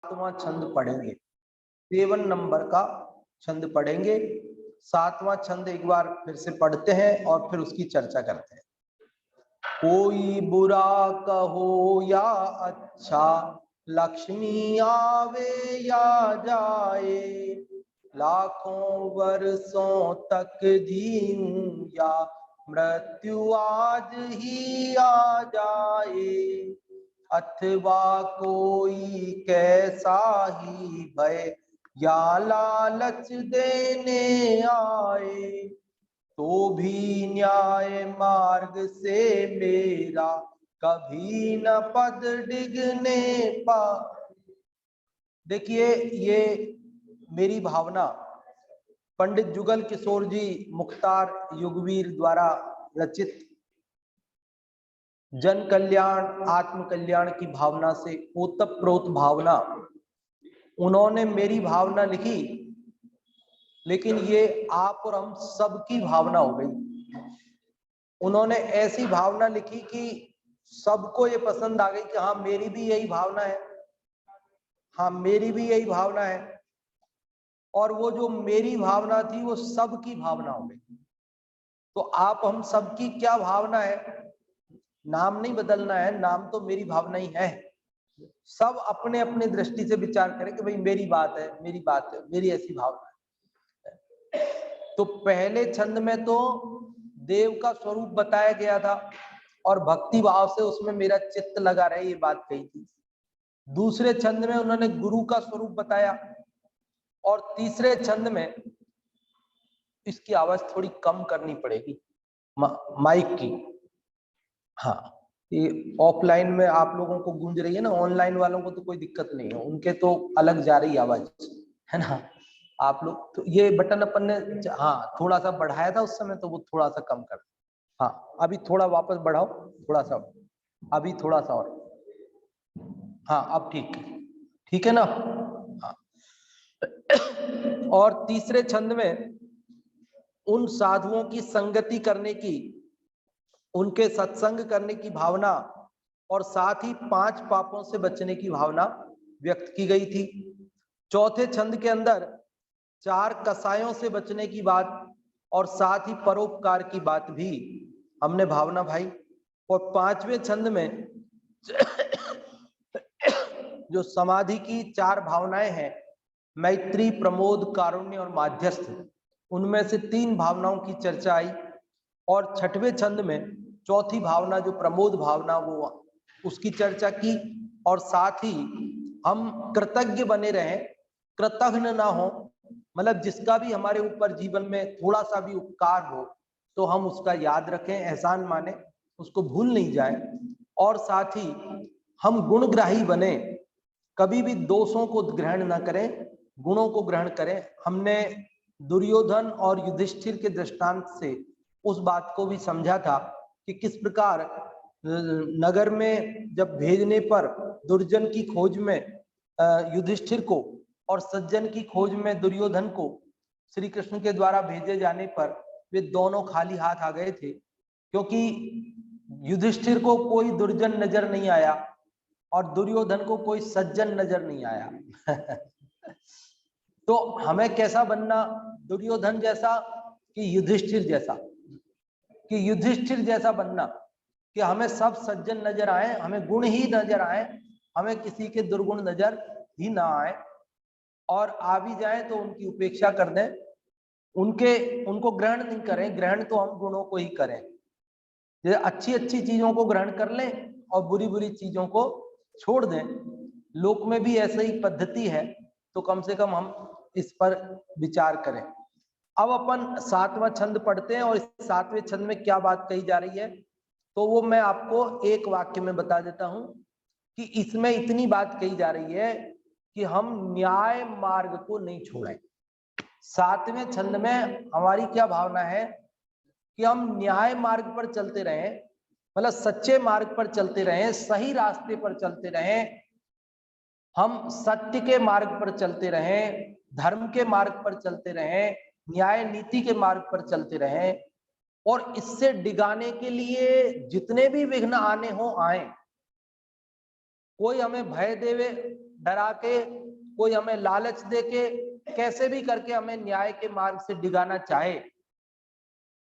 सातवां छंद पढ़ेंगे, 7 नंबर का छंद पढ़ेंगे। 7वां छंद एक बार फिर से पढ़ते हैं और फिर उसकी चर्चा करते हैं। कोई बुरा कहो या अच्छा, लक्ष्मी आवे या जाए, लाखों वर्षों तक जीऊं या मृत्यु आज ही आ जाए, अथवा कोई कैसा ही भय या लालच देने आए, तो भी न्याय मार्ग से मेरा कभी न पद डिगने पा। देखिए, ये मेरी भावना पंडित जुगल किशोर जी मुख्तार युगवीर द्वारा रचित जन कल्याण आत्म कल्याण की भावना से ओतप्रोत भावना उन्होंने मेरी भावना लिखी, लेकिन ये आप और हम सबकी भावना हो गई। उन्होंने ऐसी भावना लिखी कि सबको ये पसंद आ गई कि हाँ मेरी भी यही भावना है, हाँ मेरी भी यही भावना है। और वो जो मेरी भावना थी वो सबकी भावना हो गई। तो आप हम सबकी क्या भावना है, नाम नहीं बदलना है, नाम तो मेरी भावना ही है। सब अपने अपने दृष्टि से विचार करें कि भाई मेरी बात है, मेरी बात है, मेरी ऐसी भावना है। तो पहले छंद में तो देव का स्वरूप बताया गया था और भक्ति भाव से उसमें मेरा चित्त लगा रहे, ये बात कही थी। दूसरे छंद में उन्होंने गुरु का स्वरूप बताया और तीसरे छंद में इसकी आवाज थोड़ी कम करनी पड़ेगी माइक की। हाँ, ये ऑफलाइन में आप लोगों को गूंज रही है ना, ऑनलाइन वालों को तो कोई दिक्कत नहीं है, उनके तो अलग जा रही आवाज है ना। आप लोग तो ये बटन अपन ने हाँ थोड़ा सा बढ़ाया था उस समय, तो वो थोड़ा सा कम कर। हाँ अभी थोड़ा वापस बढ़ाओ, थोड़ा सा, अभी थोड़ा सा और। हाँ अब ठीक, ठीक है ना। हाँ। और तीसरे छंद में उन साधुओं की संगति करने की, उनके सत्संग करने की भावना और साथ ही 5 पापों से बचने की भावना व्यक्त की गई थी। चौथे छंद के अंदर 4 कसायों से बचने की बात और साथ ही परोपकार की बात भी हमने भावना भाई। और 5वें छंद में जो समाधि की 4 भावनाएं हैं, मैत्री, प्रमोद, कारुण्य और माध्यस्थ, उनमें से 3 भावनाओं की चर्चा आई। और 6वें छंद में चौथी भावना जो प्रमोद भावना, वो उसकी चर्चा की। और साथ ही हम कृतज्ञ बने रहें, कृतघ्न ना हो, मतलब जिसका भी हमारे ऊपर जीवन में थोड़ा सा भी उपकार हो तो हम उसका याद रखें, एहसान माने, उसको भूल नहीं जाए। और साथ ही हम गुणग्राही बने, कभी भी दोषों को ग्रहण ना करें, गुणों को ग्रहण करें। हमने दुर्योधन और युधिष्ठिर के दृष्टांत से उस बात को भी समझा था कि किस प्रकार नगर में जब भेजने पर दुर्जन की खोज में युधिष्ठिर को और सज्जन की खोज में दुर्योधन को श्री कृष्ण के द्वारा भेजे जाने पर वे दोनों खाली हाथ आ गए थे, क्योंकि युधिष्ठिर को कोई दुर्जन नजर नहीं आया और दुर्योधन को कोई सज्जन नजर नहीं आया। तो हमें कैसा बनना, दुर्योधन जैसा कि युधिष्ठिर जैसा? कि युधिष्ठिर जैसा बनना कि हमें सब सज्जन नजर आए, हमें गुण ही नजर आए, हमें किसी के दुर्गुण नजर ही ना आए, और आ भी जाए तो उनकी उपेक्षा कर दें, उनको ग्रहण नहीं करें। ग्रहण तो हम गुणों को ही करें, जैसे अच्छी अच्छी चीजों को ग्रहण कर लें और बुरी बुरी चीजों को छोड़ दें। लोक में भी ऐसे ही पद्धति है, तो कम से कम हम इस पर विचार करें। अब अपन 7वां छंद पढ़ते हैं और इस 7वें छंद में क्या बात कही जा रही है, तो वो मैं आपको एक वाक्य में बता देता हूं कि इसमें इतनी बात कही जा रही है कि हम न्याय मार्ग को नहीं छोड़ें। 7वें छंद में हमारी क्या भावना है कि हम न्याय मार्ग पर चलते रहें, मतलब सच्चे मार्ग पर चलते रहें, सही रास्ते पर चलते रहें, हम सत्य के मार्ग पर चलते रहें, धर्म के मार्ग पर चलते रहें, न्याय नीति के मार्ग पर चलते रहें, और इससे डिगाने के लिए जितने भी विघ्न आने हो आए। कोई हमें भय देवे डरा के, कोई हमें लालच दे के, कैसे भी करके हमें न्याय के मार्ग से डिगाना चाहे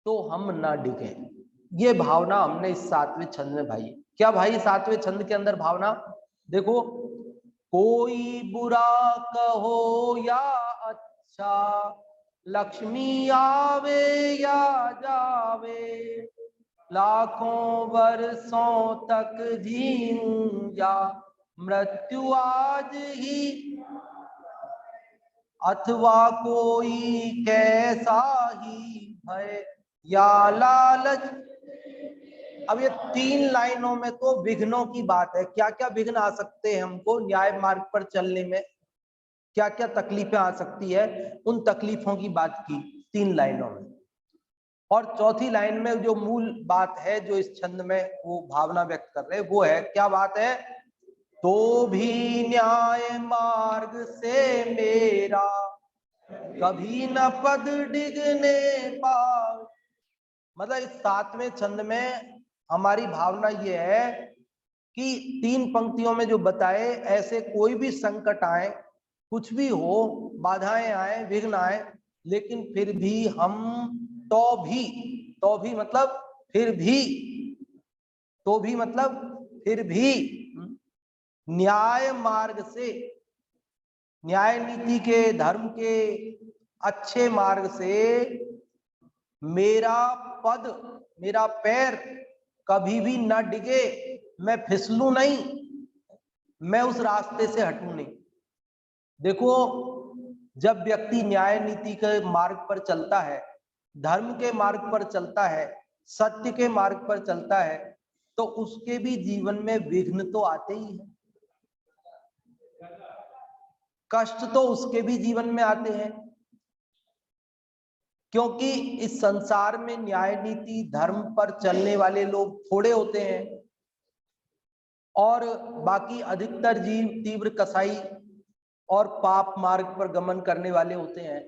तो हम ना डिगे। ये भावना हमने इस 7वें छंद में भाई। क्या भाई 7वें छंद के अंदर भावना देखो, कोई बुरा कहो या अच्छा, लक्ष्मी आवे या जावे, लाखों वर्षों तक जीऊं या मृत्यु आज ही, अथवा कोई कैसा ही भय या लालच। अब ये 3 लाइनों में तो विघ्नों की बात है। क्या क्या विघ्न आ सकते हैं हमको न्याय मार्ग पर चलने में, क्या क्या तकलीफें आ सकती है, उन तकलीफों की बात की 3 लाइनों में। और चौथी लाइन में जो मूल बात है जो इस छंद में वो भावना व्यक्त कर रहे हैं वो है, क्या बात है, तो भी न्याय मार्ग से मेरा कभी न पद डिगने पाए। मतलब इस 7वें छंद में हमारी भावना ये है कि 3 पंक्तियों में जो बताए, ऐसे कोई भी संकट आए, कुछ भी हो, बाधाएं आए, विघ्न आए, लेकिन फिर भी हम तो भी मतलब फिर भी, तो भी मतलब फिर भी न्याय मार्ग से, न्याय नीति के, धर्म के अच्छे मार्ग से मेरा पद, मेरा पैर कभी भी न डिगे, मैं फिसलूं नहीं, मैं उस रास्ते से हटूं नहीं। देखो, जब व्यक्ति न्याय नीति के मार्ग पर चलता है, धर्म के मार्ग पर चलता है, सत्य के मार्ग पर चलता है, तो उसके भी जीवन में विघ्न तो आते ही हैं, कष्ट तो उसके भी जीवन में आते हैं, क्योंकि इस संसार में न्याय नीति धर्म पर चलने वाले लोग थोड़े होते हैं और बाकी अधिकतर जीव तीव्र कसाई और पाप मार्ग पर गमन करने वाले होते हैं।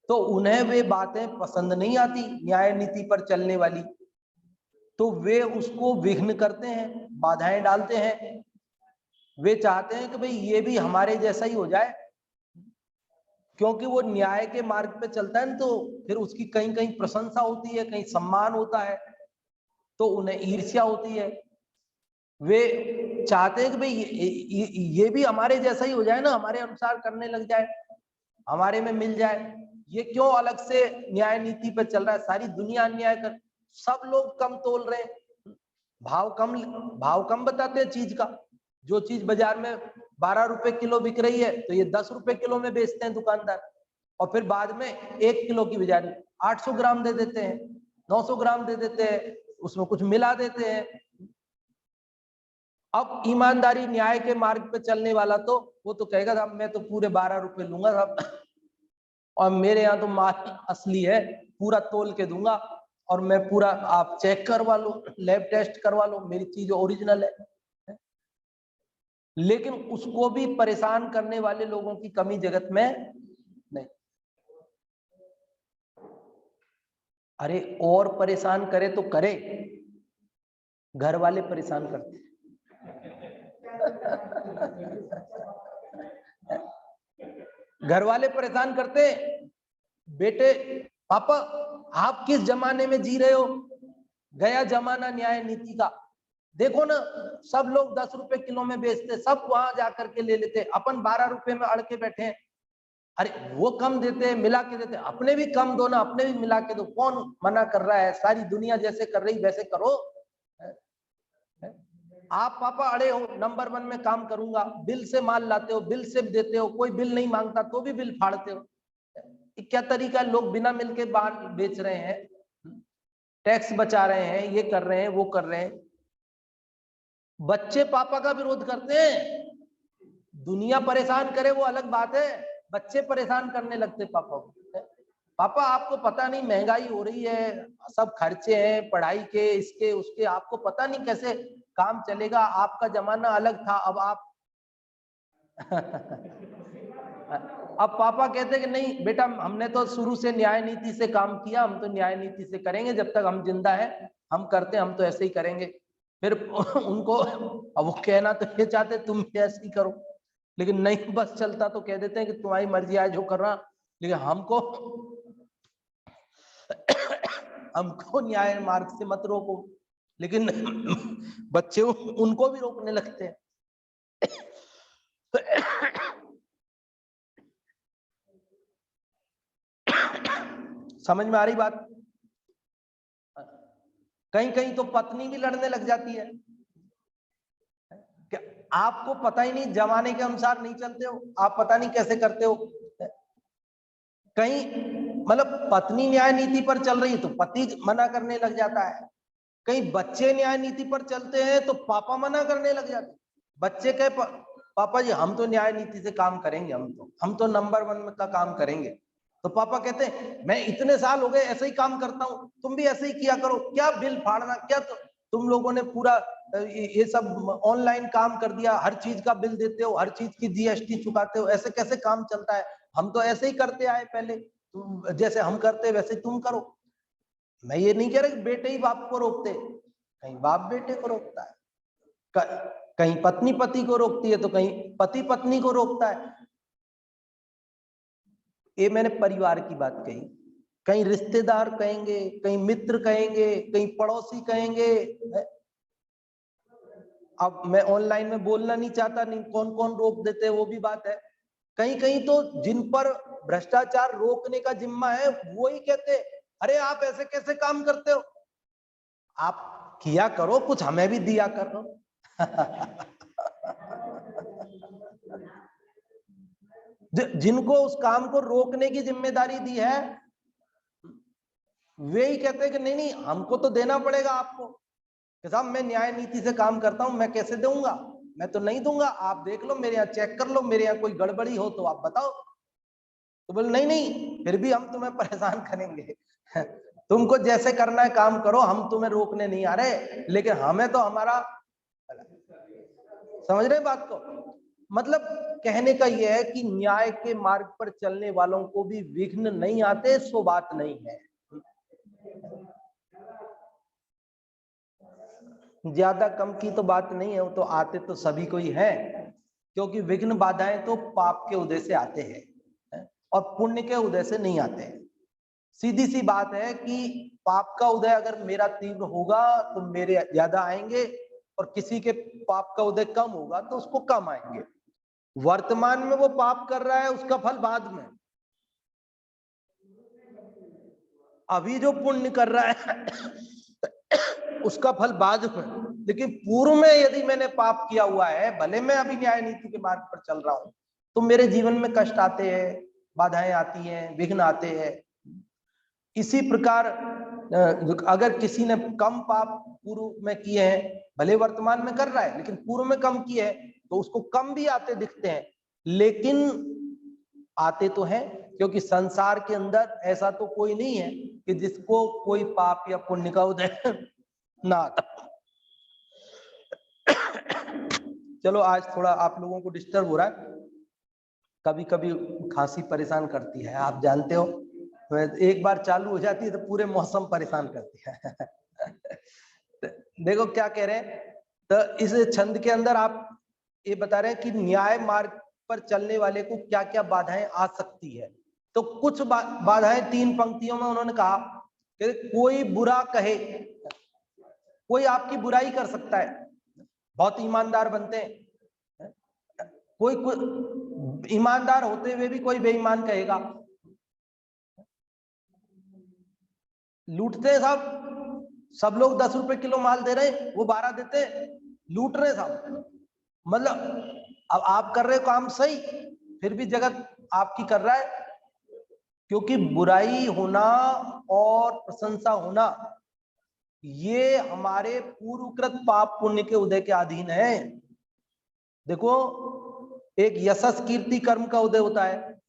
तो उन्हें वे बातें पसंद नहीं आती न्याय नीति पर चलने वाली, तो वे उसको विघ्न करते हैं, बाधाएं डालते हैं। वे चाहते हैं कि भाई ये भी हमारे जैसा ही हो जाए, क्योंकि वो न्याय के मार्ग पे चलता है ना, तो फिर उसकी कहीं कहीं प्रशंसा होती है, कहीं सम्मान होता है, तो उन्हें ईर्ष्या होती है। वे चाहते हैं कि भाई ये भी हमारे जैसा ही हो जाए ना, हमारे अनुसार करने लग जाए, हमारे में मिल जाए। ये क्यों अलग से न्याय नीति पे चल रहा है, सारी दुनिया अन्याय कर, सब लोग कम तोल रहे हैं, भाव कम बताते हैं चीज का। जो चीज बाजार में 12 रुपए किलो बिक रही है तो ये 10 रुपए किलो में बेचते हैं दुकानदार, और फिर बाद में 1 किलो की बजाय 800 ग्राम दे देते हैं, 900 ग्राम दे देते हैं, उसमें कुछ मिला देते हैं। अब ईमानदारी न्याय के मार्ग पे चलने वाला तो वो तो कहेगा साहब मैं तो पूरे 12 रुपए लूंगा साहब, और मेरे यहाँ तो माल असली है, पूरा तोल के दूंगा, और मैं पूरा, आप चेक करवा लो, लैब टेस्ट करवा लो, मेरी चीज ओरिजिनल है। लेकिन उसको भी परेशान करने वाले लोगों की कमी जगत में नहीं। अरे और परेशान करे तो करे, घर वाले परेशान करते घर वाले परेशान करते, बेटे पापा आप किस जमाने में जी रहे हो, गया जमाना न्याय नीति का, देखो ना सब लोग 10 रुपए किलो में बेचते, सब वहां जाकर के ले लेते, अपन 12 रुपए में अड़ के बैठे हैं। अरे वो कम देते हैं, मिला के देते, अपने भी कम दो ना, अपने भी मिला के दो, कौन मना कर रहा है, सारी दुनिया जैसे कर रही वैसे करो। आप पापा अड़े हो नंबर 1 में काम करूंगा, बिल से माल लाते हो, बिल से देते हो, कोई बिल नहीं मांगता तो भी बिल फाड़ते हो। क्या तरीका, लोग बिना मिल के बाहर बेच रहे हैं, टैक्स बचा रहे हैं, ये कर रहे हैं, वो कर रहे हैं। बच्चे पापा का विरोध करते हैं, दुनिया परेशान करे वो अलग बात है, बच्चे परेशान करने लगते पापा को। पापा आपको पता नहीं महंगाई हो रही है, सब खर्चे हैं, पढ़ाई के, इसके उसके, आपको पता नहीं कैसे काम चलेगा, आपका जमाना अलग था, अब आप अब पापा कहते कि नहीं बेटा हमने तो शुरू से न्याय नीति से काम किया, हम तो न्याय नीति से करेंगे, जब तक हम जिंदा है हम करते, हम तो ऐसे ही करेंगे। फिर उनको अब वो कहना तो ये चाहते तुम भी ऐसे ही करो, लेकिन नहीं बस चलता तो कह देते हैं कि तुम्हारी मर्जी है जो करना, लेकिन हमको न्याय मार्ग से मत रोको। लेकिन बच्चे उनको भी रोकने लगते हैं। समझ में आ रही बात? कहीं कहीं तो पत्नी भी लड़ने लग जाती है। क्या आपको पता ही नहीं, जमाने के अनुसार नहीं चलते हो आप, पता नहीं कैसे करते हो। कहीं मतलब पत्नी न्याय नीति पर चल रही है तो पति मना करने लग जाता है, कहीं बच्चे न्याय नीति पर चलते हैं तो पापा मना करने लग जाते हैं। बच्चे कहे पापा जी हम तो न्याय नीति से काम करेंगे, हम तो नंबर 1 का काम करेंगे। तो पापा कहते हैं मैं इतने साल हो गए ऐसे ही काम करता हूं, तुम भी ऐसे ही किया करो, क्या बिल फाड़ना, क्या तुम लोगों ने पूरा ये सब ऑनलाइन काम कर दिया, हर चीज का बिल देते हो, हर चीज की जीएसटी चुकाते हो, ऐसे कैसे काम चलता है, हम तो ऐसे ही करते आए पहले, तुम जैसे हम करते वैसे तुम करो। मैं ये नहीं कह रहा कि बेटे ही बाप को रोकते, कहीं बाप बेटे को रोकता है, कहीं पत्नी पति को रोकती है तो कहीं पति पत्नी को रोकता है। ये मैंने परिवार की बात कही, कहीं रिश्तेदार कहेंगे, कहीं मित्र कहेंगे, कहीं पड़ोसी कहेंगे। अब मैं ऑनलाइन में बोलना नहीं चाहता, नहीं कौन कौन रोक देते हैं वो भी बात है। कहीं कहीं तो जिन पर भ्रष्टाचार रोकने का जिम्मा है वो ही कहते अरे आप ऐसे कैसे काम करते हो, आप किया करो कुछ हमें भी दिया करो। जिनको उस काम को रोकने की जिम्मेदारी दी है वे ही कहते हैं कि नहीं नहीं हमको तो देना पड़ेगा आपको, कि साहब मैं न्याय नीति से काम करता हूं, मैं कैसे दूंगा, मैं तो नहीं दूंगा, आप देख लो मेरे यहाँ चेक कर लो, मेरे यहाँ कोई गड़बड़ी हो तो आप बताओ। तो बोले नहीं नहीं फिर भी हम तुम्हें परेशान करेंगे। तुमको जैसे करना है काम करो, हम तुम्हें रोकने नहीं आ रहे, लेकिन हमें तो हमारा, समझ रहे बात को? मतलब कहने का यह है कि न्याय के मार्ग पर चलने वालों को भी विघ्न नहीं आते, सो बात नहीं है। ज्यादा कम की तो बात नहीं है, वो तो आते तो सभी को ही है, क्योंकि विघ्न बाधाएं तो पाप के उदय से आते हैं और पुण्य के उदय से नहीं आते हैं। सीधी सी बात है कि पाप का उदय अगर मेरा तीव्र होगा तो मेरे ज्यादा आएंगे, और किसी के पाप का उदय कम होगा तो उसको कम आएंगे। वर्तमान में वो पाप कर रहा है उसका फल बाद में, अभी जो पुण्य कर रहा है उसका फल बाद में। लेकिन पूर्व में यदि मैंने पाप किया हुआ है, भले मैं अभी न्याय नीति के मार्ग पर चल रहा हूं, तो मेरे जीवन में कष्ट आते हैं, बाधाएं आती हैं, विघ्न आते हैं। इसी प्रकार अगर किसी ने कम पाप पूर्व में किए हैं, भले वर्तमान में कर रहा है लेकिन पूर्व में कम किए हैं, तो उसको कम भी आते दिखते हैं, लेकिन आते तो हैं, क्योंकि संसार के अंदर ऐसा तो कोई नहीं है कि जिसको कोई पाप या पुण्य का उदय ना आता। चलो आज थोड़ा आप लोगों को डिस्टर्ब हो रहा है, कभी कभी खांसी परेशान करती है, आप जानते हो, एक बार चालू हो जाती है तो पूरे मौसम परेशान करती है। देखो क्या कह रहे हैं, तो इस छंद के अंदर आप ये बता रहे हैं कि न्याय मार्ग पर चलने वाले को क्या क्या बाधाएं आ सकती है। तो कुछ बाधाएं 3 पंक्तियों में उन्होंने कहा कि कोई बुरा कहे, कोई आपकी बुराई कर सकता है, बहुत ईमानदार बनते हैं, कोई ईमानदार होते हुए भी कोई बेईमान कहेगा, लूटते हैं साहब, सब लोग 10 रुपए किलो माल दे रहे हैं, वो 12 देते, लूट रहे साहब। मतलब अब आप कर रहे हो काम सही, फिर भी जगत आपकी कर रहा है, क्योंकि बुराई होना और प्रशंसा होना ये हमारे पूर्वकृत पाप पुण्य के उदय के अधीन है। देखो एक यशस कीर्ति कर्म का उदय होता है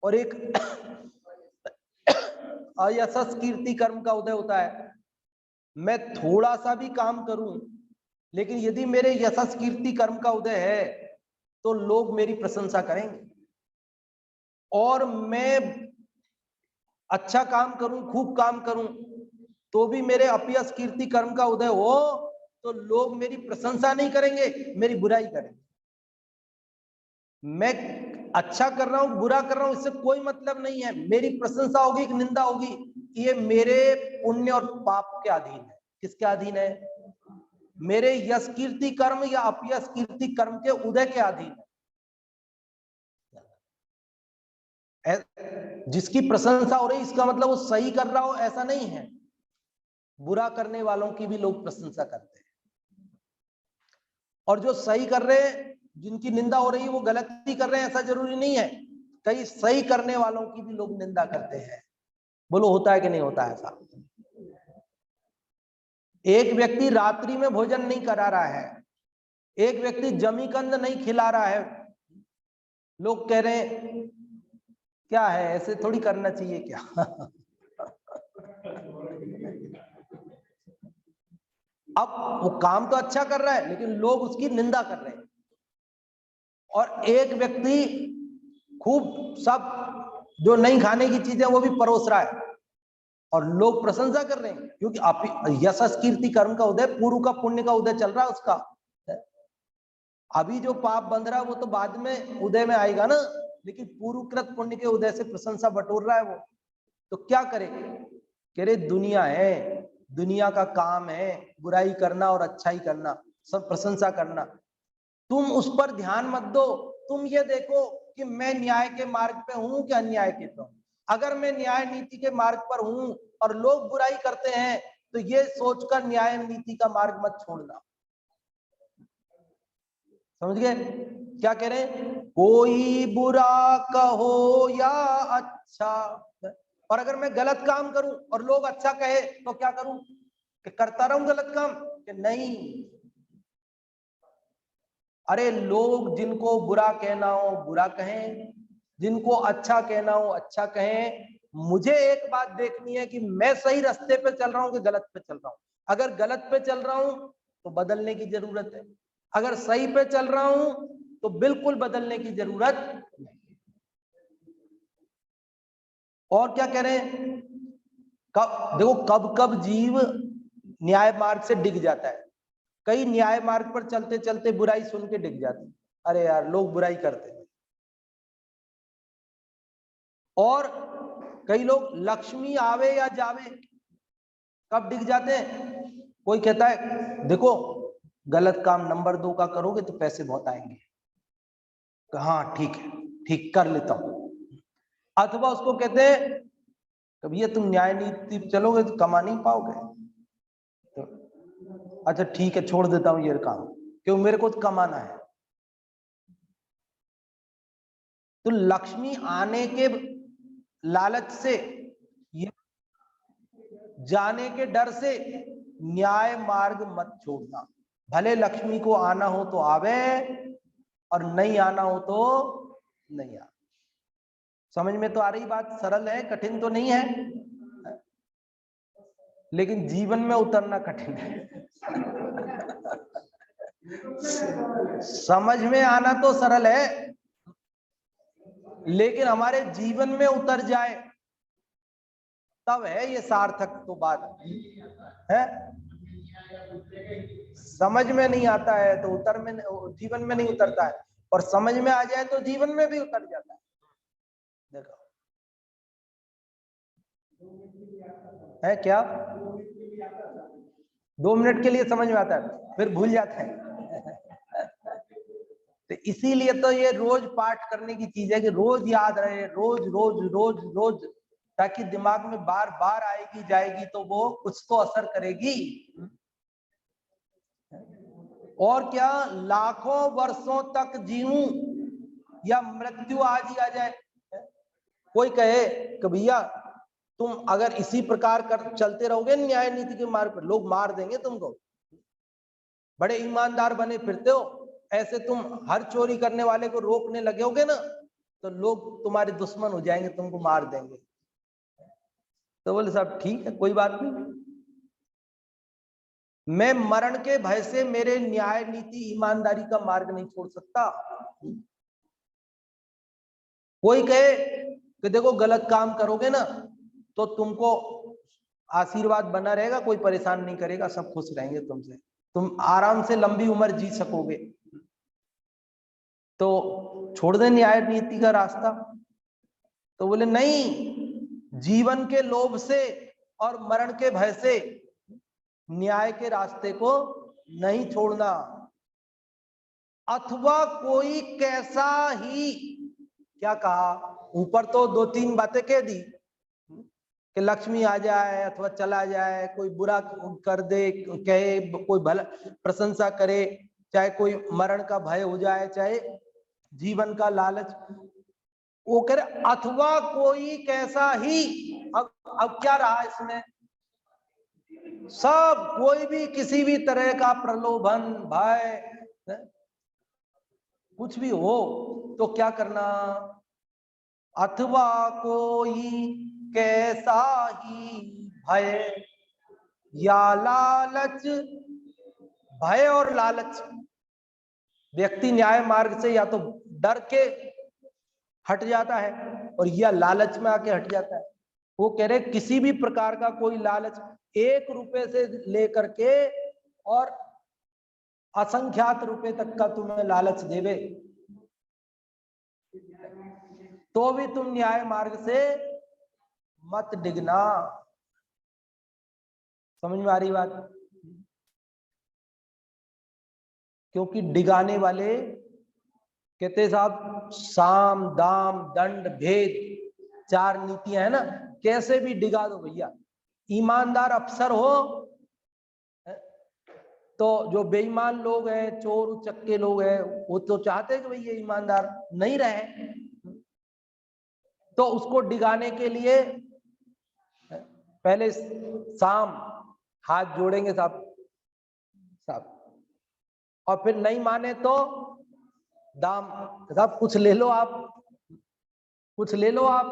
और एक अयशस कीर्ति कर्म का उदय होता है। मैं थोड़ा सा भी काम करूं, लेकिन यदि मेरे यशस कीर्ति कर्म का उदय है तो लोग मेरी प्रशंसा करेंगे, और मैं अच्छा काम करूं, खूब काम करूं, तो भी मेरे अपयश कीर्ति कर्म का उदय हो तो लोग मेरी प्रशंसा नहीं करेंगे, मेरी बुराई करेंगे। मैं अच्छा कर रहा हूं बुरा कर रहा हूं इससे कोई मतलब नहीं है। मेरी प्रशंसा होगी कि निंदा होगी, ये मेरे पुण्य और पाप के अधीन है। किसके अधीन है? मेरे यश कीर्ति कर्म या अपयश कीर्ति कर्म के उदय के अधीन है। जिसकी प्रशंसा हो रही इसका मतलब वो सही कर रहा हो ऐसा नहीं है। बुरा करने वालों की भी लोग प्रशंसा करते हैं, और जो सही कर रहे हैं जिनकी निंदा हो रही है वो गलती कर रहे हैं ऐसा जरूरी नहीं है। कई सही करने वालों की भी लोग निंदा करते हैं। बोलो होता है कि नहीं होता है ऐसा? एक व्यक्ति रात्रि में भोजन नहीं करा रहा है, एक व्यक्ति जमी कंद नहीं खिला रहा है, लोग कह रहे हैं क्या है ऐसे थोड़ी करना चाहिए क्या? अब वो काम तो अच्छा कर रहा है लेकिन लोग उसकी निंदा कर रहे हैं। और एक व्यक्ति खूब सब जो नहीं खाने की चीजें वो भी परोस रहा है और लोग प्रशंसा कर रहे हैं, क्योंकि आप यशस कीर्ति कर्म का उदय, पूर्व का पुण्य का उदय चल रहा है उसका। अभी जो पाप बंध रहा है वो तो बाद में उदय में आएगा ना, लेकिन पूर्वकृत पुण्य के उदय से प्रशंसा बटोर रहा है वो। तो क्या करे? कह रहे दुनिया है, दुनिया का काम है बुराई करना और अच्छाई करना, सब प्रशंसा करना। तुम उस पर ध्यान मत दो, तुम ये देखो कि मैं न्याय के मार्ग पे हूं कि अन्याय के पे हूं। अगर मैं न्याय नीति के मार्ग पर हूं और लोग बुराई करते हैं तो ये सोचकर न्याय नीति का मार्ग मत छोड़ना। समझ गए क्या कह रहे हैं? कोई बुरा कहो या अच्छा, और अगर मैं गलत काम करूं और लोग अच्छा कहे तो क्या करूं? कि करता रहूं गलत काम? कि नहीं। अरे लोग जिनको बुरा कहना हो बुरा कहें, जिनको अच्छा कहना हो अच्छा कहें। मुझे एक बात देखनी है कि मैं सही रास्ते पे चल रहा हूं कि गलत पे चल रहा हूं। अगर गलत पे चल रहा हूं तो बदलने की जरूरत है, अगर सही पे चल रहा हूं तो बिल्कुल बदलने की जरूरत नहीं। और क्या कह रहे हैं? कब देखो कब कब जीव न्याय मार्ग से डिग जाता है। कई न्याय मार्ग पर चलते चलते बुराई सुन के डिग जाते हैं, अरे यार लोग बुराई करते हैं। और कई लोग लक्ष्मी आवे या जावे कब डिग जाते हैं? कोई कहता है देखो गलत काम नंबर 2 का करोगे तो पैसे बहुत आएंगे, हाँ ठीक है ठीक कर लेता हूं। अथवा उसको कहते हैं कभी ये तुम न्याय नीति चलोगे तो कमा नहीं पाओगे, तो अच्छा ठीक है छोड़ देता हूं ये काम क्यों मेरे को तो कमाना है। तो लक्ष्मी आने के लालच से, जाने के डर से न्याय मार्ग मत छोड़ना। भले लक्ष्मी को आना हो तो आवे और नहीं आना हो तो नहीं आवे। समझ में तो आ रही बात? सरल है, कठिन तो नहीं है, लेकिन जीवन में उतरना कठिन है। समझ में आना तो सरल है, लेकिन हमारे जीवन में उतर जाए तब है ये सार्थक तो बात है। समझ में नहीं आता है तो उतर में जीवन में नहीं उतरता है, और समझ में आ जाए तो जीवन में भी उतर जाता है। देखो है क्या? 2 मिनट के लिए समझ में आता है फिर भूल जाता है। तो इसीलिए तो ये रोज पाठ करने की चीज है कि रोज याद रहे, रोज रोज रोज रोज, ताकि दिमाग में बार बार आएगी जाएगी तो वो कुछ तो असर करेगी। और क्या लाखों वर्षों तक जीऊं या मृत्यु आज ही आ जाए। कोई कहे कि भैया तुम अगर इसी प्रकार कर चलते रहोगे न्याय नीति के मार्ग पर लोग मार देंगे तुमको, बड़े ईमानदार बने फिरते हो, ऐसे तुम हर चोरी करने वाले को रोकने लगोगे ना तो लोग तुम्हारे दुश्मन हो जाएंगे, तुमको मार देंगे। तो बोले साहब ठीक है कोई बात नहीं, मैं मरण के भय से मेरे न्याय नीति ईमानदारी का मार्ग नहीं छोड़ सकता। कोई कहे कि देखो गलत काम करोगे ना तो तुमको आशीर्वाद बना रहेगा, कोई परेशान नहीं करेगा, सब खुश रहेंगे तुमसे, तुम आराम से लंबी उम्र जी सकोगे। तो छोड़ दे न्याय नीति का रास्ता। तो बोले नहीं, जीवन के लोभ से और मरण के भय से न्याय के रास्ते को नहीं छोड़ना। अथवा कोई कैसा ही, क्या कहा, ऊपर तो 2-3 बातें कह दी कि लक्ष्मी आ जाए अथवा चला जाए, कोई बुरा कर दे, कहे, कोई भला प्रशंसा करे, चाहे कोई मरण का भय हो जाए, चाहे जीवन का लालच, वो कह रहे अथवा कोई कैसा ही। अब क्या रहा इसमें, सब कोई भी किसी भी तरह का प्रलोभन, भय, कुछ भी हो तो क्या करना, अथवा कोई कैसा ही भय या लालच। भय और लालच, व्यक्ति न्याय मार्ग से या तो डर के हट जाता है और या लालच में आके हट जाता है। वो कह रहे किसी भी प्रकार का कोई लालच, 1 रुपए से लेकर के और असंख्यात रुपए तक का तुम्हें लालच देवे तो भी तुम न्याय मार्ग से मत डिगना। समझ में आ रही बात? क्योंकि डिगाने वाले कहते साहब, साम दाम दंड भेद 4 नीतियां है ना, कैसे भी डिगा दो भैया। ईमानदार अफसर हो तो जो बेईमान लोग हैं, चोर उचक्के लोग हैं, वो तो चाहते हैं कि भैया ईमानदार नहीं रहे, तो उसको डिगाने के लिए पहले साम हाथ जोड़ेंगे साहब साहब, और फिर नहीं माने तो दाम साहब, कुछ ले लो आप, कुछ ले लो आप,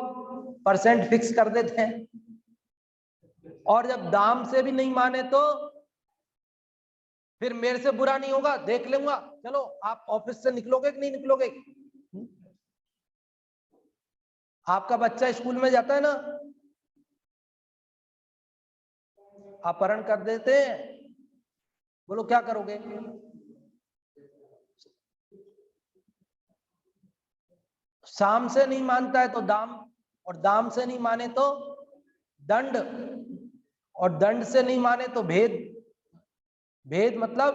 परसेंट फिक्स कर देते हैं। और जब दाम से भी नहीं माने तो फिर मेरे से बुरा नहीं होगा, देख लूंगा, चलो आप ऑफिस से निकलोगे कि नहीं निकलोगे। आपका बच्चा स्कूल में जाता है ना, अपहरण कर देते हैं, बोलो क्या करोगे। शाम से नहीं मानता है तो दाम, और दाम से नहीं माने तो दंड, और दंड से नहीं माने तो भेद। भेद मतलब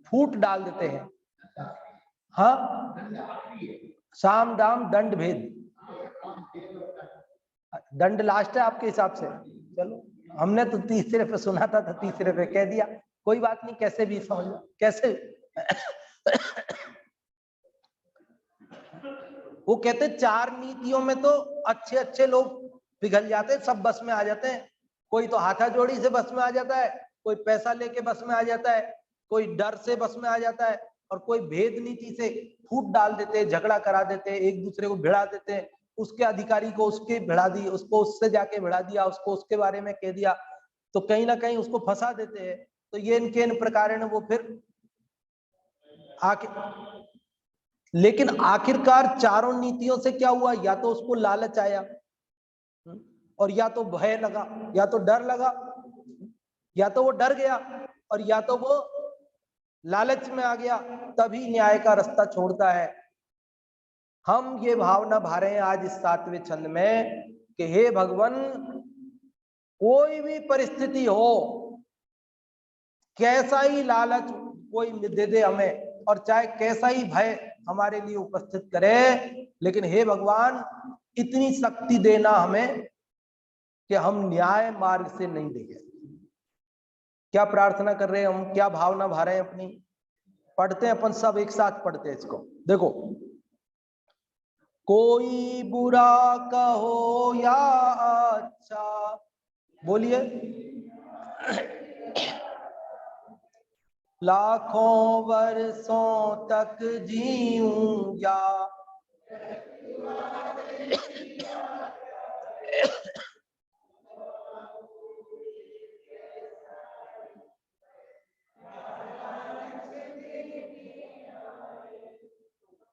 फूट डाल देते हैं। हाँ, साम दाम दंड भेद, दंड लास्ट है आपके हिसाब से। चलो, हमने तो तीसरे पे सुना था तो तीसरे पे कह दिया, कोई बात नहीं, कैसे भी समझ लो, कैसे। वो कहते 4 नीतियों में तो अच्छे अच्छे लोग पिघल जाते हैं, सब बस में आ जाते हैं। कोई तो हाथाजोड़ी से बस में आ जाता है, कोई पैसा लेके बस में आ जाता है, कोई डर से बस में आ जाता है, और कोई भेद नीति से फूट डाल देते हैं, झगड़ा करा देते हैं, एक दूसरे को भिड़ा देते हैं। उसके अधिकारी को उसके भिड़ा दी, उसको उससे जाके भिड़ा दिया, उसको उसके बारे में कह दिया, तो कहीं ना कहीं उसको फंसा देते हैं। तो ये इनके इन प्रकार वो फिर आके, लेकिन आखिरकार चारों नीतियों से क्या हुआ, या तो उसको लालच आया, और या तो भय लगा, या तो डर लगा, या तो वो डर गया, और या तो वो लालच में आ गया, तभी न्याय का रास्ता छोड़ता है। हम ये भावना भा रहे हैं आज इस 7वें छंद में कि हे भगवान, कोई भी परिस्थिति हो, कैसा ही लालच कोई दे दे हमें, और चाहे कैसा ही भय हमारे लिए उपस्थित करे, लेकिन हे भगवान, इतनी शक्ति देना हमें कि हम न्याय मार्ग से नहीं डिगे। क्या प्रार्थना कर रहे हैं हम, क्या भावना भा रहे हैं अपनी, पढ़ते हैं अपन सब एक साथ पढ़ते हैं इसको। देखो, कोई बुरा कहो या अच्छा, बोलिए, लाखों वर्षों तक जीऊं या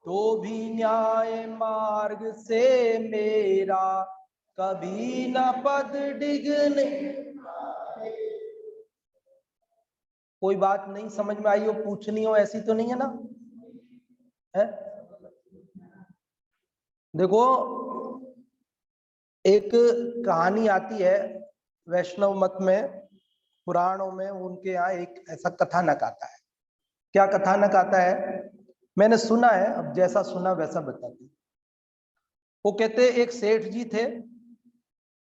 तो भी न्याय मार्ग से मेरा कभी न पद डिगने। कोई बात नहीं समझ में आई हो, पूछनी हो, ऐसी तो नहीं है ना, है? देखो, एक कहानी आती है वैष्णव मत में, पुराणों में, उनके यहाँ एक ऐसा कथानक आता है। क्या कथानक आता है, मैंने सुना है, अब जैसा सुना वैसा बताती। वो कहते एक सेठ जी थे,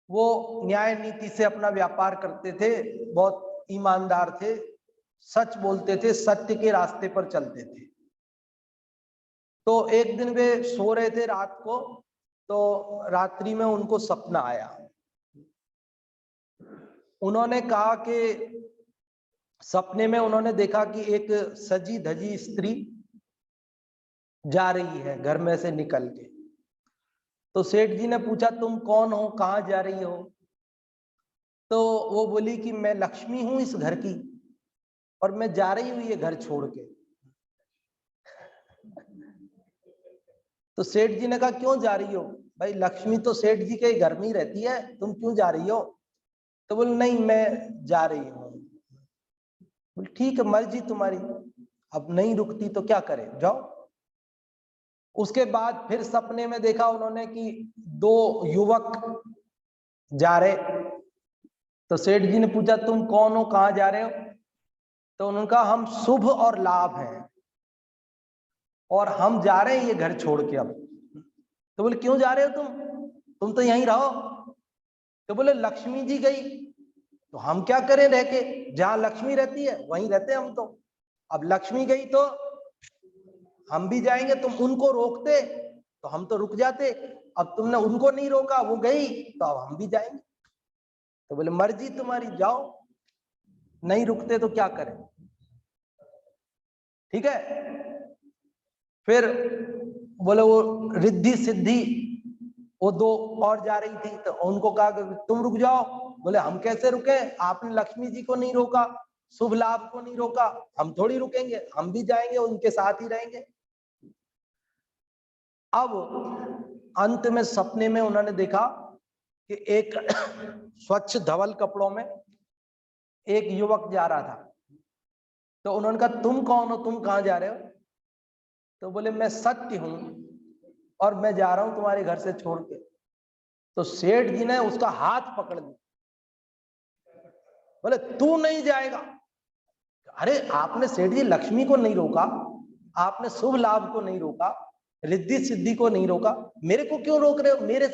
वो न्याय नीति से अपना व्यापार करते थे, बहुत ईमानदार थे, सच बोलते थे, सत्य के रास्ते पर चलते थे। तो एक दिन वे सो रहे थे रात को, तो रात्रि में उनको सपना आया। उन्होंने कहा कि सपने में उन्होंने देखा कि एक सजी धजी स्त्री जा रही है घर में से निकल के। तो सेठ जी ने पूछा, तुम कौन हो, कहाँ जा रही हो? तो वो बोली कि मैं लक्ष्मी हूं इस घर की, और मैं जा रही हूं ये घर छोड़ के। तो सेठ जी ने कहा, क्यों जा रही हो? भाई लक्ष्मी तो सेठ जी के घर में ही रहती है, तुम क्यों जा रही हो? तो बोले, नहीं मैं जा रही हूँ। बोले, ठीक है, मर्जी तुम्हारी, अब नहीं रुकती तो क्या करे, जाओ। उसके बाद फिर सपने में देखा उन्होंने कि दो युवक जा रहे। तो सेठ जी ने पूछा, तुम कौन हो, कहाँ जा रहे हो? तो उन्होंने कहा, हम शुभ और लाभ हैं, और हम जा रहे हैं ये घर छोड़ के अब। तो बोले, क्यों जा रहे हो तुम तो यहीं रहो। तो बोले, लक्ष्मी जी गई तो हम क्या करें रह के, जहां लक्ष्मी रहती है वहीं रहते हैं हम तो। अब लक्ष्मी गई तो हम भी जाएंगे, तुम उनको रोकते तो हम तो रुक जाते, अब तुमने उनको नहीं रोका, वो गई तो अब हम भी जाएंगे। तो बोले, मर्जी तुम्हारी, जाओ, नहीं रुकते तो क्या करें। ठीक है। फिर बोले, वो रिद्धि सिद्धि, वो दो और जा रही थी, तो उनको कहा कि तुम रुक जाओ। बोले, हम कैसे रुके, आपने लक्ष्मी जी को नहीं रोका, शुभ लाभ को नहीं रोका, हम थोड़ी रुकेंगे, हम भी जाएंगे, उनके साथ ही रहेंगे। अब अंत में सपने में उन्होंने देखा कि एक स्वच्छ धवल कपड़ों में एक युवक जा रहा था। तो उन्होंने कहा, तुम कौन हो, तुम कहां जा रहे हो? तो बोले, मैं सत्य हूं, और मैं जा रहा हूं तुम्हारे घर से छोड़ के। तो सेठ जी ने उसका हाथ पकड़ लिया। बोले, तू नहीं जाएगा। अरे आपने सेठ जी लक्ष्मी को नहीं रोका, आपने शुभ लाभ को नहीं रोका, रिद्धि सिद्धि को नहीं रोका, मेरे को क्यों रोक रहे हो? मेरे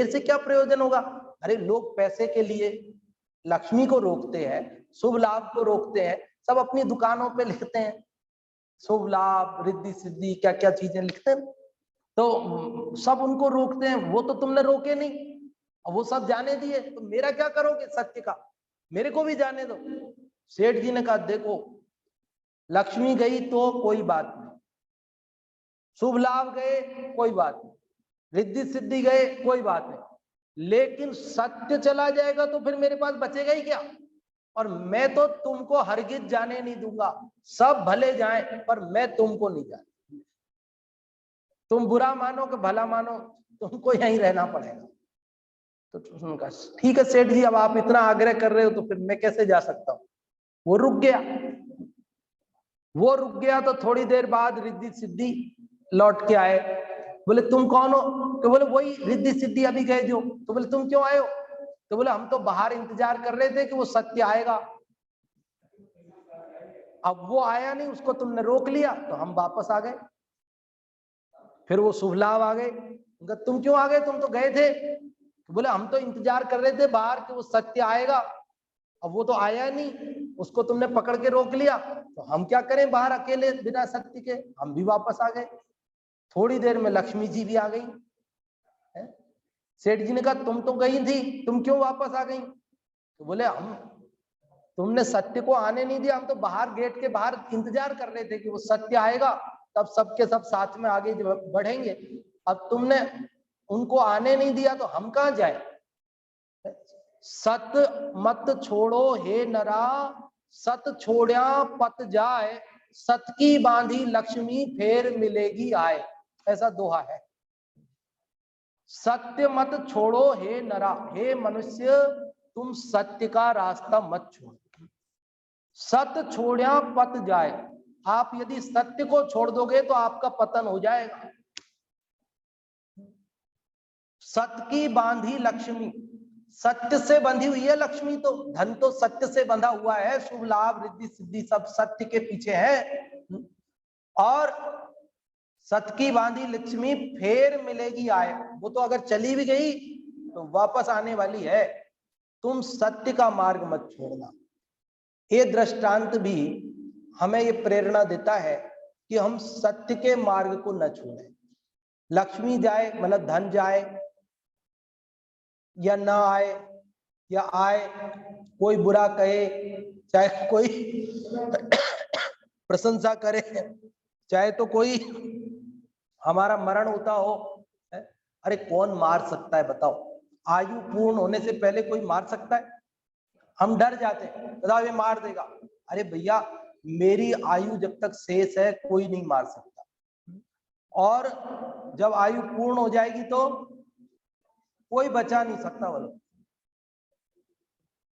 से क्या प्रयोजन होगा? अरे लोग पैसे के लिए लक्ष्मी को रोकते हैं, शुभ लाभ को रोकते हैं, सब अपनी दुकानों पे लिखते हैं, शुभ लाभ रिद्धि सिद्धि क्या क्या चीजें लिखते हैं, तो सब उनको रोकते हैं। वो तो तुमने रोके नहीं, वो सब जाने दिए, तो मेरा क्या करोगे सत्य का? मेरे को भी जाने दो। सेठ जी ने कहा, देखो, लक्ष्मी गई तो कोई बात नहीं, शुभ लाभ गए कोई बात नहीं, रिद्धि सिद्धि गए कोई बात नहीं, लेकिन सत्य चला जाएगा तो फिर मेरे पास बचेगा ही क्या? और मैं तो तुमको हरगिज जाने नहीं दूंगा, सब भले जाएं पर मैं तुमको नहीं जाने। तुम बुरा मानो कि भला मानो, तुमको यहीं रहना पड़ेगा। तो उनका, ठीक है सेठ जी, अब आप इतना आग्रह कर रहे हो तो फिर मैं कैसे जा सकता हूँ। वो रुक गया। वो रुक गया तो थोड़ी देर बाद रिद्धि सिद्धि लौट के आए। बोले, तुम कौन हो? तो बोले, वही रिद्धि सिद्धि अभी गए जो। तो बोले, तुम क्यों आए हो? तो बोले, हम तो बाहर इंतजार कर रहे थे कि वो सत्य आएगा, अब वो आया नहीं, उसको तुमने रोक लिया तो हम वापस आ गए। फिर वो शुभ लाभ आ गए। तुम क्यों आ गए, तुम तो गए थे। तो बोले, हम तो इंतजार कर रहे थे बाहर कि वो सत्य आएगा, अब वो तो आया नहीं, उसको तुमने पकड़ के रोक लिया, तो हम क्या करें बाहर अकेले बिना सत्य के, हम भी वापस आ गए। थोड़ी देर में लक्ष्मी जी भी आ गई। सेठ जी ने कहा, तुम तो गई थी, तुम क्यों वापस आ गई? तो बोले, हम, तुमने सत्य को आने नहीं दिया, हम तो बाहर गेट के बाहर इंतजार कर रहे थे कि वो सत्य आएगा, तब सबके सब साथ में आगे बढ़ेंगे। अब तुमने उनको आने नहीं दिया तो हम कहां जाए? सत मत छोड़ो हे नरा, सत छोड़या पत जाए, सत की बांधी लक्ष्मी फेर मिलेगी आए, ऐसा दोहा है। सत्य मत छोड़ो हे नरा, हे मनुष्य तुम सत्य का रास्ता मत छोड़ो। सत छोड़या पत जाए, आप यदि सत्य को छोड़ दोगे तो आपका पतन हो जाएगा। सत्य की बांधी लक्ष्मी, सत्य से बंधी हुई है लक्ष्मी, तो धन तो सत्य से बंधा हुआ है, शुभ लाभ रिद्धि सिद्धि सब सत्य के पीछे है। और सत्य की बांधी लक्ष्मी फिर मिलेगी आए, वो तो अगर चली भी गई तो वापस आने वाली है, तुम सत्य का मार्ग मत छोड़ना। ये दृष्टांत भी हमें ये प्रेरणा देता है कि हम सत्य के मार्ग को न छोड़ें। लक्ष्मी जाए मतलब धन जाए या ना आए, या आए कोई बुरा कहे, चाहे कोई प्रशंसा करे, चाहे तो कोई हमारा मरण होता हो, अरे कौन मार सकता है बताओ? आयु पूर्ण होने से पहले कोई मार सकता है? हम डर जाते हैं, बताओ ये मार देगा। अरे भैया, मेरी आयु जब तक शेष है कोई नहीं मार सकता, और जब आयु पूर्ण हो जाएगी तो कोई बचा नहीं सकता। बोलो,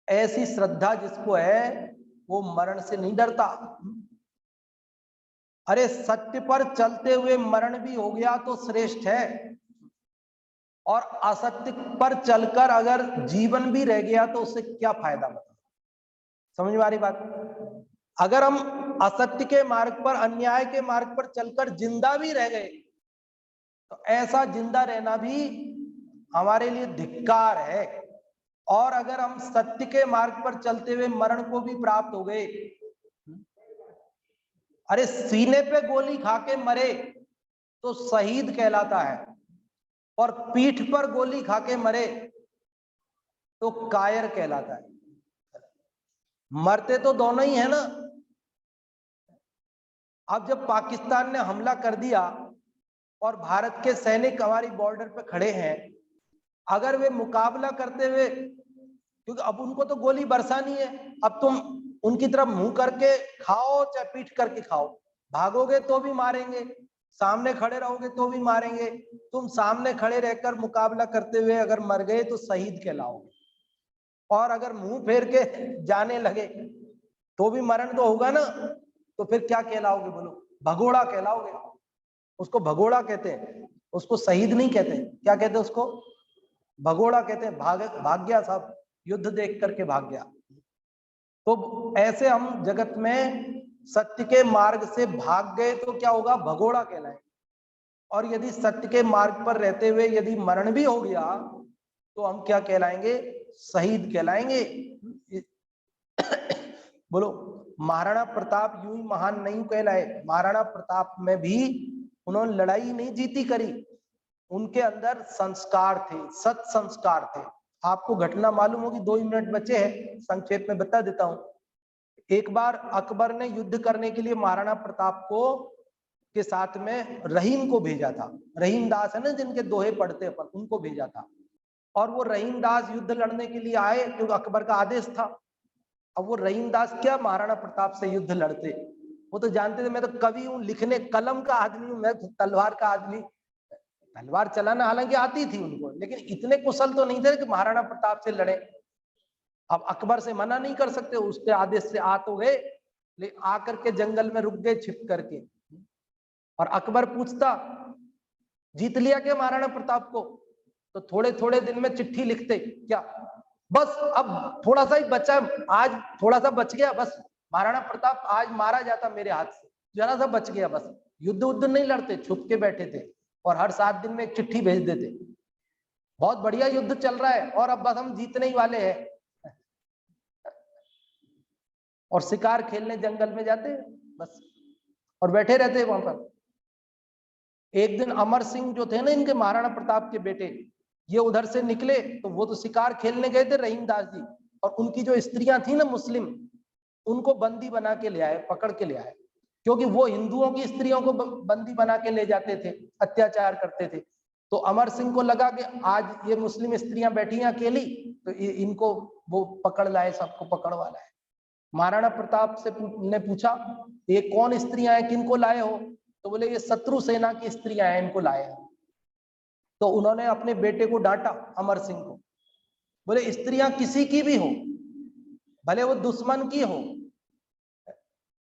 ऐसी श्रद्धा जिसको है वो मरण से नहीं डरता। अरे सत्य पर चलते हुए मरण भी हो गया तो श्रेष्ठ है, और असत्य पर चलकर अगर जीवन भी रह गया तो उससे क्या फायदा? बता, समझ में आ रही बात? अगर हम असत्य के मार्ग पर, अन्याय के मार्ग पर चलकर जिंदा भी रह गए तो ऐसा जिंदा रहना भी हमारे लिए धिक्कार है। और अगर हम सत्य के मार्ग पर चलते हुए मरण को भी प्राप्त हो गए, अरे सीने पे गोली खा के मरे तो शहीद कहलाता है, और पीठ पर गोली खा के मरे तो कायर कहलाता है। मरते तो दोनों ही है ना। अब जब पाकिस्तान ने हमला कर दिया और भारत के सैनिक हमारी बॉर्डर पे खड़े हैं, अगर वे मुकाबला करते हुए, क्योंकि अब उनको तो गोली बरसानी है, अब तुम उनकी तरफ मुंह करके खाओ चाहे पीठ करके खाओ, भागोगे तो भी मारेंगे, सामने खड़े रहोगे तो भी मारेंगे। तुम सामने खड़े रहकर मुकाबला करते हुए अगर मर गए तो शहीद कहलाओगे, और अगर मुंह फेर के जाने लगे तो भी मरण तो होगा ना, तो फिर क्या कहलाओगे? बोलो, भगोड़ा कहलाओगे। उसको भगोड़ा कहते हैं, उसको शहीद नहीं कहते। क्या कहते हैं उसको? भगोड़ा कहते हैं। भाग गया साहब, युद्ध देख करके भाग गया। तो ऐसे हम जगत में सत्य के मार्ग से भाग गए तो क्या होगा? भगोड़ा कहलाएंगे। और यदि सत्य के मार्ग पर रहते हुए यदि मरण भी हो गया तो हम क्या कहलाएंगे? शहीद कहलाएंगे। बोलो, महाराणा प्रताप यूं ही महान नहीं कहलाए। महाराणा प्रताप में भी उन्होंने लड़ाई नहीं जीती करी, उनके अंदर संस्कार थे, सत संस्कार थे। आपको घटना मालूम होगी, 2 मिनट बचे हैं, संक्षेप में बता देता हूं। एक बार अकबर ने युद्ध करने के लिए महाराणा प्रताप को के साथ में रहीम को भेजा था। रहीम दास है ना, जिनके दोहे पढ़ते अपन, उनको भेजा था। और वो रहीम दास युद्ध लड़ने के लिए आए क्योंकि अकबर का आदेश था। अब वो रहीम दास क्या महाराणा प्रताप से युद्ध लड़ते? वो तो जानते थे मैं तो कवि हूँ, लिखने कलम का आदमी हूँ, मैं तो तलवार का आदमी। तलवार चलाना हालांकि आती थी उनको, लेकिन इतने कुशल तो नहीं थे कि महाराणा प्रताप से लड़े। अब अकबर से मना नहीं कर सकते, उसके आदेश से आ तो गए, लेकिन आकर के जंगल में रुक गए छिप करके। और अकबर पूछता, जीत लिया क्या महाराणा प्रताप को? तो थोड़े थोड़े दिन में चिट्ठी लिखते, क्या बस अब थोड़ा सा ही बचा, आज थोड़ा सा बच गया, बस महाराणा प्रताप आज मारा जाता मेरे हाथ से, जरा सा बच गया बस। युद्ध उद्ध नहीं लड़ते, छुप के बैठे थे, और हर 7 दिन में एक चिट्ठी भेज देते, बहुत बढ़िया युद्ध चल रहा है और अब बस हम जीतने ही वाले हैं। और शिकार खेलने जंगल में जाते बस, और बैठे रहते वहां पर। एक दिन अमर सिंह जो थे ना इनके महाराणा प्रताप के बेटे, ये उधर से निकले तो वो तो शिकार खेलने गए थे रहीम दास जी, और उनकी जो स्त्रियां थी ना मुस्लिम, उनको बंदी बना के ले आए, पकड़ के ले आए, क्योंकि वो हिंदुओं की स्त्रियों को बंदी बना के ले जाते थे, अत्याचार करते थे। तो अमर सिंह को लगा कि आज ये मुस्लिम स्त्रियां बैठी हैं अकेली, तो इनको वो पकड़ लाए, सबको पकड़वा लाए। महाराणा प्रताप से ने पूछा, ये कौन स्त्रियां हैं, किनको लाए हो? तो बोले ये शत्रु सेना की स्त्रियां हैं, इनको लाए हैं। तो उन्होंने अपने बेटे को डांटा, अमर सिंह को, बोले स्त्रियां किसी की भी हो, भले वो दुश्मन की हो,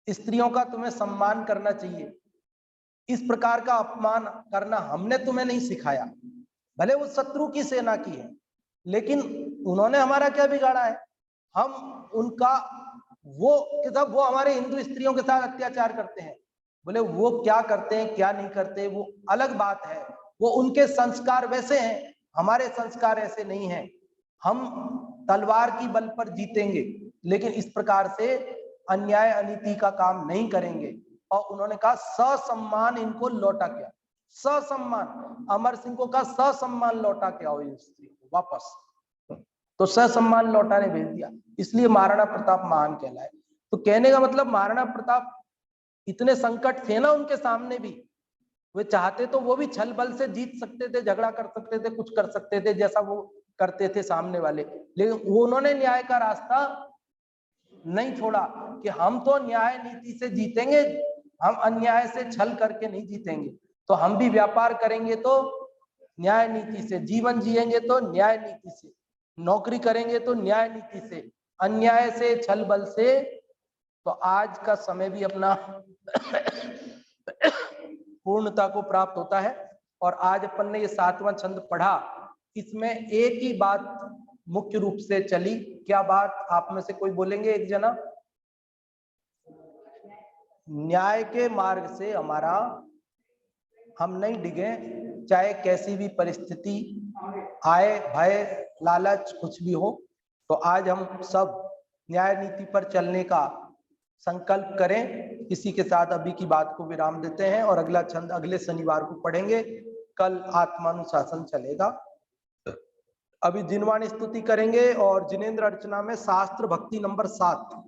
स्त्रियों का तुम्हें सम्मान करना चाहिए। इस प्रकार का अपमान करना हमने तुम्हें नहीं सिखाया। भले वो शत्रु की सेना की है, लेकिन उन्होंने हमारा क्या बिगाड़ा है? हम उनका वो हमारे हिंदू स्त्रियों के साथ अत्याचार करते हैं। बोले वो क्या करते हैं क्या नहीं करते वो अलग बात है, वो उनके संस्कार वैसे हैं, हमारे संस्कार ऐसे नहीं हैं। हम तलवार की बल पर जीतेंगे, लेकिन इस प्रकार से अन्याय अनीति का काम नहीं करेंगे। और उन्होंने कहा ससम्मान इनको लौटा के आओ, ससम्मान। अमर सिंह को कहा ससम्मान लौटा के आओ इन स्त्री को वापस, तो ससम्मान लौटाने भेज दिया। इसलिए महाराणा प्रताप महान कहलाए। तो कहने का मतलब महाराणा प्रताप इतने संकट थे ना उनके सामने भी, वे चाहते तो वो भी छल बल से जीत सकते थे, झगड़ा कर सकते थे, कुछ कर सकते थे जैसा वो करते थे सामने वाले, लेकिन उन्होंने न्याय का रास्ता नहीं छोड़ा कि हम तो न्याय नीति से जीतेंगे, हम अन्याय से छल करके नहीं जीतेंगे। तो हम भी व्यापार करेंगे तो न्याय नीति से, जीवन जिएंगे तो न्याय नीति से, नौकरी करेंगे तो न्याय नीति से, अन्याय से छल बल से। तो आज का समय भी अपना पूर्णता को प्राप्त होता है। और आज अपन ने ये 7वां छंद पढ़ा, इसमें एक ही बात मुख्य रूप से चली। क्या बात? आप में से कोई बोलेंगे एक जना? न्याय के मार्ग से हमारा, हम नहीं डिगे, चाहे कैसी भी परिस्थिति आए, भय लालच कुछ भी हो। तो आज हम सब न्याय नीति पर चलने का संकल्प करें। इसी के साथ अभी की बात को विराम देते हैं और अगला छंद अगले शनिवार को पढ़ेंगे। कल आत्मानुशासन चलेगा। अभी जिनवाणी स्तुति करेंगे और जिनेंद्र अर्चना में शास्त्र भक्ति नंबर 7।